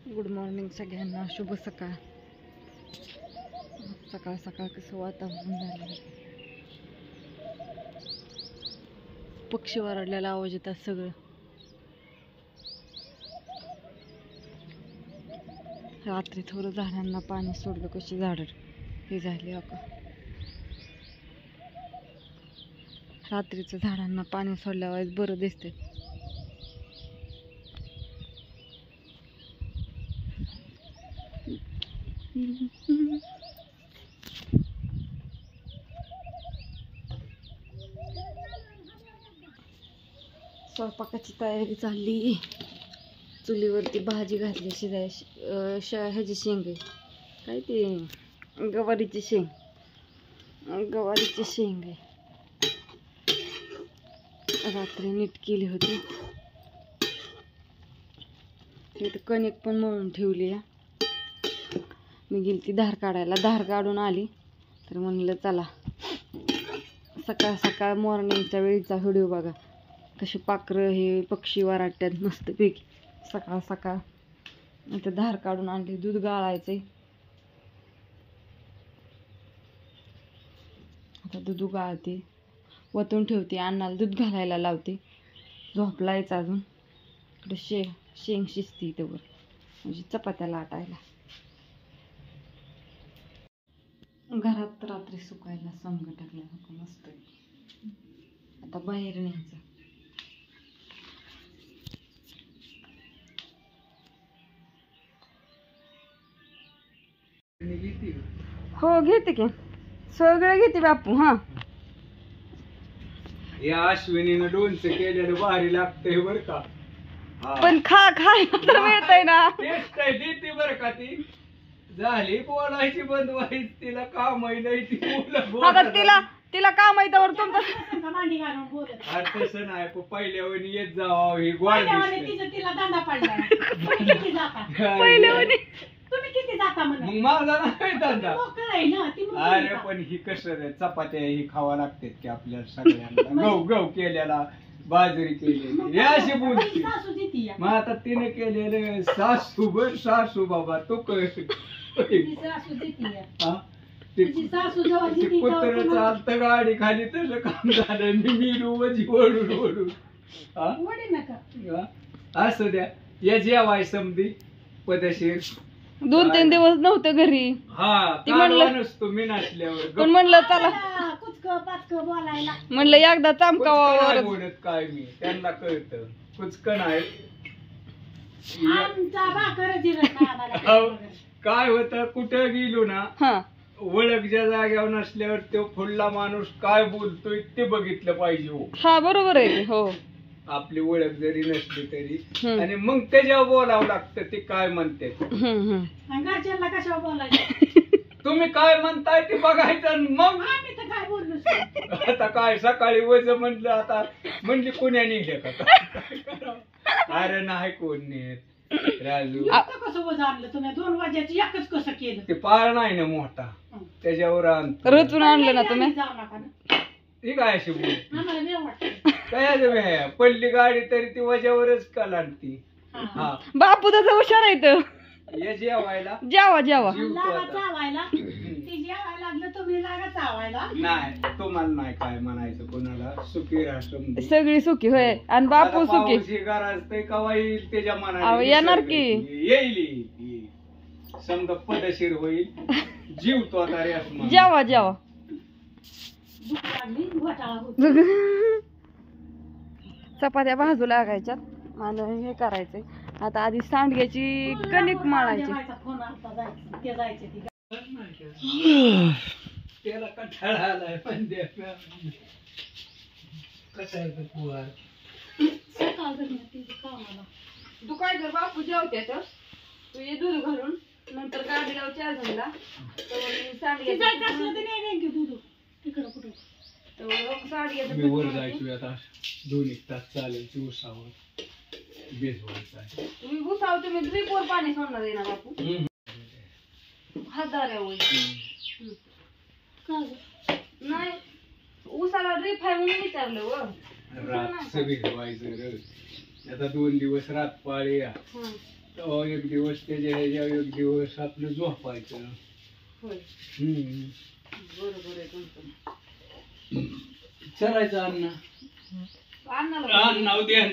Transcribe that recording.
Good morning सगळ्यांना, शुभ सकाळ. सकाळ सकाळ कसं वातावरण झालं, पक्षी वरडलेला आवाज येतात सगळं. रात्री थोडं झाडांना पाणी सोडलं, कशी झाडं हे झाली. आता रात्रीचं झाडांना पाणी सोडल्यावर बरं दिसते. स्वयंपाकाची तयारी चालली. चुलीवरती भाजी घातली, ह्याची शेंग आहे, काय ते गवारीची शेंग आहे. रात्री नीट केली होती. इथं कणिक पण मळून ठेवली. मी गेली ती धार काढायला, धार काढून आली तर म्हणलं चला सकाळ सकाळ मॉर्निंगच्या वेळीचा व्हिडिओ बघा. कसे पाखरं हे पक्षी वराट्यात मस्तपैकी सकाळ सकाळ. इथं धार काढून आणली, दूध गाळायचंय. आता दूध गाळते, वतून ठेवते, अन्नाला दूध घालायला लावते. झोपलायचं अजून. इकडे शेंग शिजती तेवर, म्हणजे चपात्या लाटायला. घरात रात्री सुकायला समग टाकला नको मस्त. आता बाहेर न्यायचं. हो घेते की, सगळं घेते बापू. हा या अश्विनीनं लोणचं केलेलं भारी लागतंय बर का. पण खायला तर मिळतंय ना. टेस्ट आहे देते बर का. ती झाली बोलायची बंद व्हायची, तिला काम आहे ती आता तिला काम आहे तर तुमचं तसं नाही. पहिल्या वेळी येत जावा ही गोड मग माझा नाही धंदा. अरे पण ही कसं चपात्या ही खावा लागतात की आपल्या सगळ्यांना. गहू केलेला, बाजरी केलेली, हे अशी बोलते. मग आता तिने केलेलं सासू बाबा तो कुत्र चालत गाडी खाली तसं काम झालं. मी रोजी ओढून असं द्या या जेवाय समधी पदशीर. 2-3 दिवस नव्हतं घरी. ती म्हणलं नसतो मी नसल्यावर. पण म्हणलं चला, म्हणलं एकदा चामकावर बोलत काय मी त्यांना कळतं कुचक नाही. काय होतं कुठं गेलो ना, ओळख ज्या जाग्यावर नसल्यावर तो फुडला माणूस काय बोलतोय ते बघितलं पाहिजे. हो हा बरोबर आहे. हो आपली ओळख जरी नसली तरी, आणि मग त्याच्यावर बोलावं लागतं ते काय म्हणते. तुम्ही काय म्हणताय ते बघायचं. मग आता काय सकाळी वज म्हटलं, आता म्हणली कोण्या निघले का. अरे नाही कोण नेत राजू. ते पाळ नाही ना मोठा, त्याच्यावर रचून आणलं ना तुम्ही. ती काय अशी बोल काय पडली गाडी तरी ती वजावरच का लागती. हा बापू त्याचा हुशार आहे. ये जेवायला जेवा नाही तुम्हाला नाही काय म्हणायचं कोणाला. सुखी राष्ट्र सगळी सुखी होय, आणि बापू सुखी. घरात कवा येईल त्याच्या मनाला येणार की येईल. समजा पदशीर होईल. जीव तो आता रे. जेवा चपात्या भाजू लागायच्यात आणि हे करायचंय. आता आधी सांडग्याची कणिक मळायची. त्याला कंटाळा आलाय पण तू काय कर बापू जेवते तर तू ये दूध घालून, नंतर गाडी लाव चार झाला वर जायचो. आता 2-1 तास चालेल. दिवसावर बेसवायचा आहे. तुम्ही भुसाव, तुम्ही ड्रीपवर पाणी सोडणार आहे ना बापू. हजार नाही उसाला ड्रीप आहे म्हणून विचारलं. व रात सगळी व्हायचं. आता 2 दिवस रात पाळी तेव्हा एक दिवस त्याच्या ह्याच्या एक दिवस आपलं झोपायचं. होय हम्म. बरोबर आहे तुमचं. चलायचं अण्णा अन्नाला अण्णा द्या